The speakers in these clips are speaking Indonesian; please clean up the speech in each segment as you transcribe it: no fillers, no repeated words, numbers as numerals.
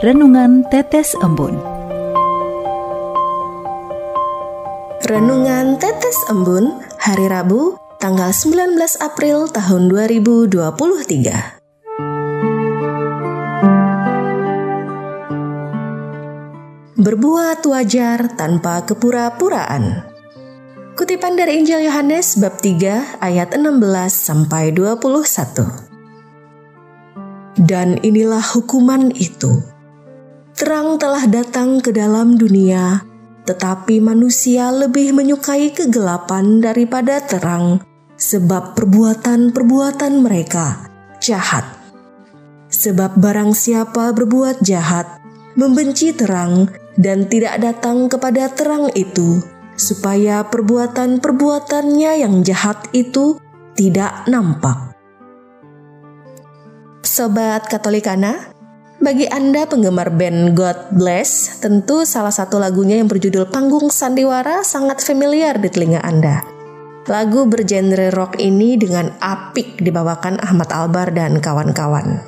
Renungan Tetes Embun. Renungan Tetes Embun, hari Rabu, tanggal 19 April tahun 2023. Berbuat wajar tanpa kepura-puraan. Kutipan dari Injil Yohanes bab 3 ayat 16 sampai 21. Dan inilah hukuman itu. Terang telah datang ke dalam dunia, tetapi manusia lebih menyukai kegelapan daripada terang, sebab perbuatan-perbuatan mereka jahat. Sebab barang siapa berbuat jahat, membenci terang, dan tidak datang kepada terang itu, supaya perbuatan-perbuatannya yang jahat itu tidak nampak. Sobat Katolikana, bagi Anda penggemar band God Bless, tentu salah satu lagunya yang berjudul Panggung Sandiwara sangat familiar di telinga Anda. Lagu bergenre rock ini dengan apik dibawakan Ahmad Albar dan kawan-kawan.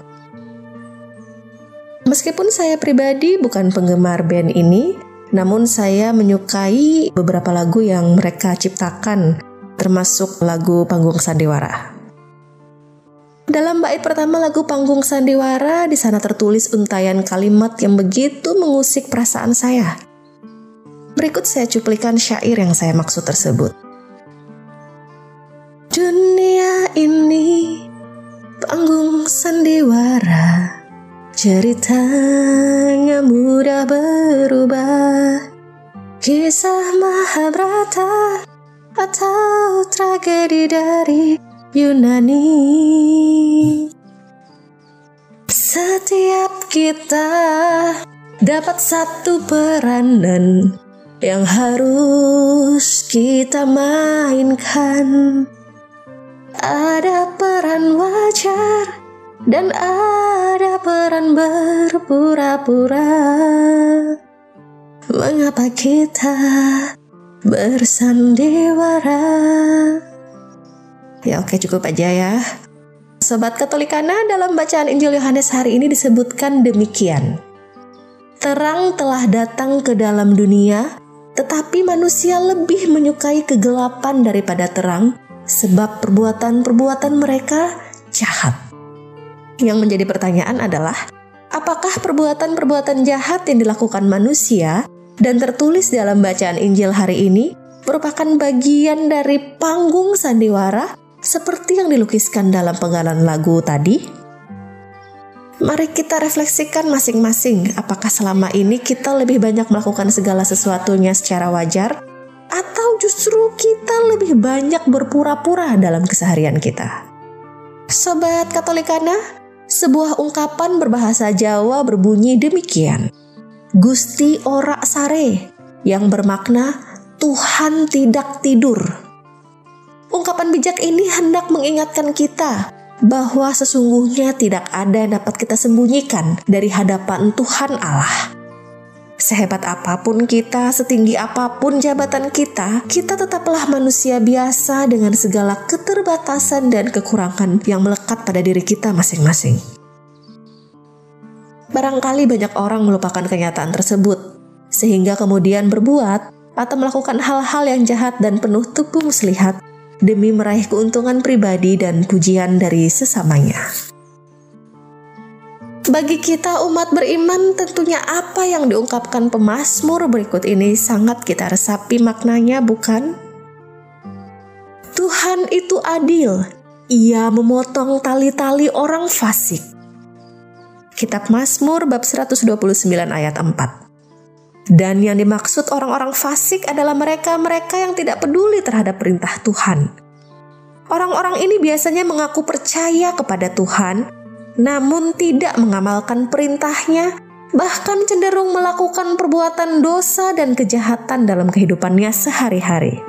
Meskipun saya pribadi bukan penggemar band ini, namun saya menyukai beberapa lagu yang mereka ciptakan, termasuk lagu Panggung Sandiwara. Dalam bait pertama lagu Panggung Sandiwara, di sana tertulis untaian kalimat yang begitu mengusik perasaan saya. Berikut saya cuplikan syair yang saya maksud tersebut. Dunia ini panggung sandiwara, ceritanya mudah berubah, kisah Mahabharata atau tragedi dari Yunani. Setiap kita dapat satu peranan yang harus kita mainkan. Ada peran wajar dan ada peran berpura-pura. Mengapa kita bersandiwara? Ya oke, cukup aja ya. Sobat Katolikana, dalam bacaan Injil Yohanes hari ini disebutkan demikian. Terang telah datang ke dalam dunia, tetapi manusia lebih menyukai kegelapan daripada terang, sebab perbuatan-perbuatan mereka jahat. Yang menjadi pertanyaan adalah, apakah perbuatan-perbuatan jahat yang dilakukan manusia dan tertulis dalam bacaan Injil hari ini merupakan bagian dari panggung sandiwara seperti yang dilukiskan dalam penggalan lagu tadi? Mari kita refleksikan masing-masing, apakah selama ini kita lebih banyak melakukan segala sesuatunya secara wajar, atau justru kita lebih banyak berpura-pura dalam keseharian kita? Sobat Katolikana, sebuah ungkapan berbahasa Jawa berbunyi demikian. Gusti ora sare, yang bermakna Tuhan tidak tidur. Ungkapan bijak ini hendak mengingatkan kita bahwa sesungguhnya tidak ada yang dapat kita sembunyikan dari hadapan Tuhan Allah. Sehebat apapun kita, setinggi apapun jabatan kita tetaplah manusia biasa dengan segala keterbatasan dan kekurangan yang melekat pada diri kita masing-masing. Barangkali banyak orang melupakan kenyataan tersebut, sehingga kemudian berbuat atau melakukan hal-hal yang jahat dan penuh tipu muslihat demi meraih keuntungan pribadi dan pujian dari sesamanya. Bagi kita umat beriman, tentunya apa yang diungkapkan pemazmur berikut ini sangat kita resapi maknanya, bukan? Tuhan itu adil, Ia memotong tali-tali orang fasik. Kitab Mazmur bab 129 ayat 4. Dan yang dimaksud orang-orang fasik adalah mereka-mereka yang tidak peduli terhadap perintah Tuhan. Orang-orang ini biasanya mengaku percaya kepada Tuhan, namun tidak mengamalkan perintahnya, bahkan cenderung melakukan perbuatan dosa dan kejahatan dalam kehidupannya sehari-hari.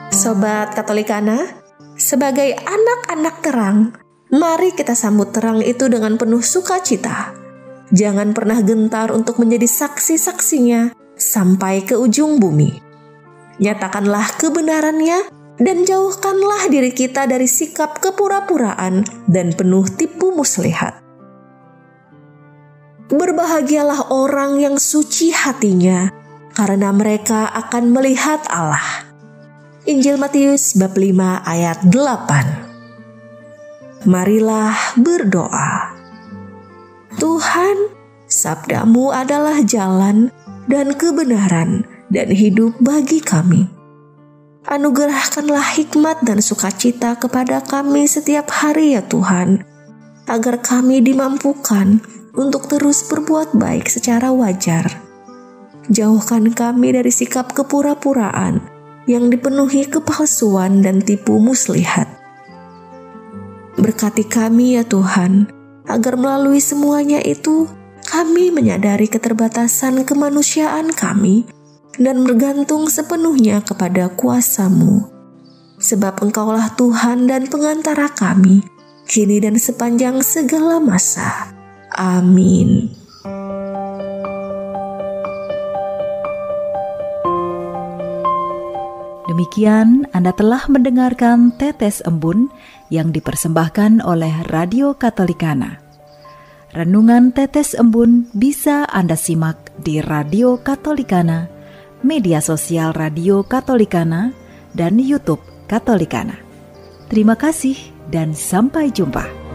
Sobat Katolikana, sebagai anak-anak terang, mari kita sambut terang itu dengan penuh sukacita. Jangan pernah gentar untuk menjadi saksi-saksinya sampai ke ujung bumi. Nyatakanlah kebenarannya dan jauhkanlah diri kita dari sikap kepura-puraan dan penuh tipu muslihat. Berbahagialah orang yang suci hatinya, karena mereka akan melihat Allah. Injil Matius bab 5 ayat 8. Marilah berdoa. Tuhan, sabdamu adalah jalan dan kebenaran dan hidup bagi kami. Anugerahkanlah hikmat dan sukacita kepada kami setiap hari ya Tuhan, agar kami dimampukan untuk terus berbuat baik secara wajar. Jauhkan kami dari sikap kepura-puraan yang dipenuhi kepalsuan dan tipu muslihat. Berkati kami ya Tuhan, agar melalui semuanya itu kami menyadari keterbatasan kemanusiaan kami dan bergantung sepenuhnya kepada kuasa-Mu. Sebab Engkaulah Tuhan dan pengantara kami, kini dan sepanjang segala masa. Amin. Demikian Anda telah mendengarkan Tetes Embun yang dipersembahkan oleh Radio Katolikana. Renungan Tetes Embun bisa Anda simak di Radio Katolikana, media sosial Radio Katolikana, dan YouTube Katolikana. Terima kasih dan sampai jumpa.